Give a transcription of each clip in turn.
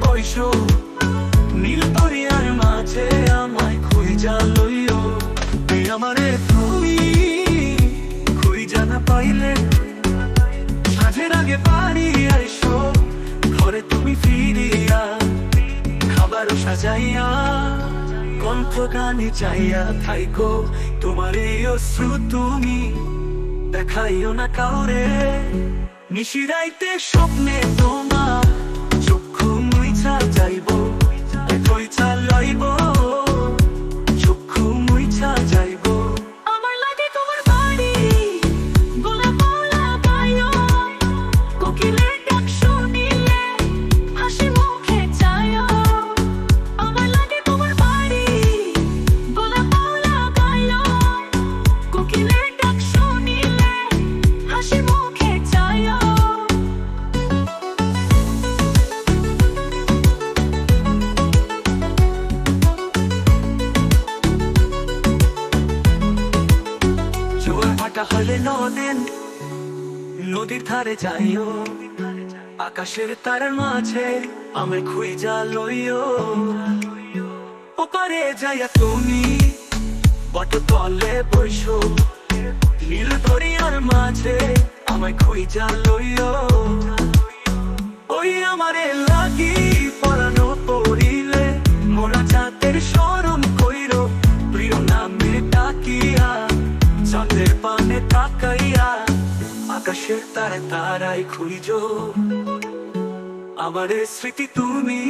বইসো নীল দরিয়ার মাঝে আমায় খুঁজা লইও। তুই আমারে তুমি খুঁজা না পাইলে সাঁঝের আগে বাড়ি আইসো, ঘরে তুমি ফিরিয়া খাবারও সাজাইয়া কণ্ঠ গানে চাইয়া থাইকো। তোমার এই অশ্রু তুমি দেখাইও না কাউরে, নিশিরাইতে স্বপ্নে তোমার চক্ষু মুইছা যাইব, কইছা লইব চক্ষু মুইছা যাইব। আমার লাগে তোমার বাড়ি গোলাপ লাগাইও, কোকিলের ডাক শুনিলে হাসি মুখে চাইও। আমার লাগে তোমার বাড়ি গোলাপ লাগাইও, কোকিলের ডাক শুনিলে হাসি মুখে চাইও। জোয়ার ভাটা হলে নদীর ধারে যাইও, আকাশের তারার মাঝে আমায় খুঁজা লইও। ওপারে যাইয়া তুমি বট তলে বইসো, নীল দরিয়ার মাঝে আমায় খুঁজা লইও। ওই আমারে লাগি পরানো পড়িলে মোরা জাতের শরম কইরো, প্রিয় নামে ডাকিয়া চাঁদের পানে তাকাইয়া আকাশের তারে তারাই খুঁজো। আমারে স্মৃতি তুমি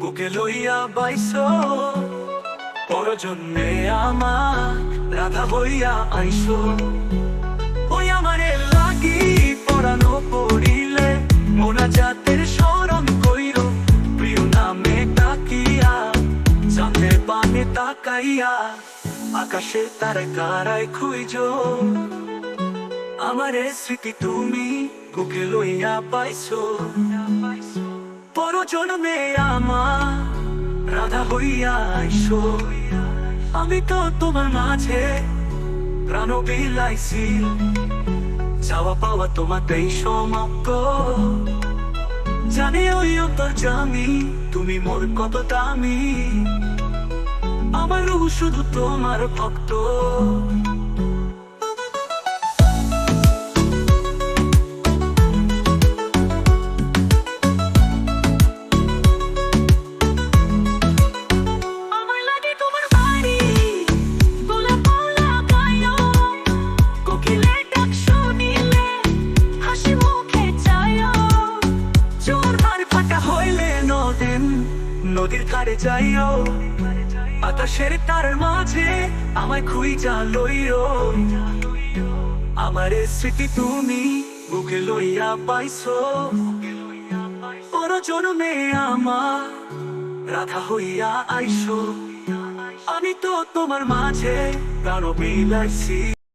বুকে লইয়া বাইসো, পরজন্মে আমার রাধা হইয়া আইসো। ওই আমারে লাগি পরানো পড়িলে মোনা জাতের শরম কইরো, প্রিয় নামে ডাকিয়া চাঁদের পানে তাকাইয়া আকাশের তারে কারাই খুঁজো। আমারে স্মৃতি তুমি বুকে লইয়া পাইছো, পরজন্মে আমার রাধা হইয়া আইসো। আমি তো তোমার মাঝে প্রাণ বিলাইছি, চাওয়া পাওয়া তোমাতেই সমাপ্ত। জানি ওই অন্তর জানি তুমি মোর কত দামি, আমার রূহ শুধু তোমার ভক্ত। আমার লাগে তোমার বাড়ি গোলাপ লাগাইও, কোকিলের ডাক শুনিলে হাসি মুখে চাইও। জোয়ার ভার ফাটা হইলে নদীর ধারে যাইও, আকাশের তারার মাঝে আমায় খুঁজা লইও। আমার স্মৃতি তুমি বুকে লইয়া পাইছো, পরজন্মে আমার রাধা হইয়া আইসো। আমি তো তোমার মাঝে প্রাণ বিলাইছি।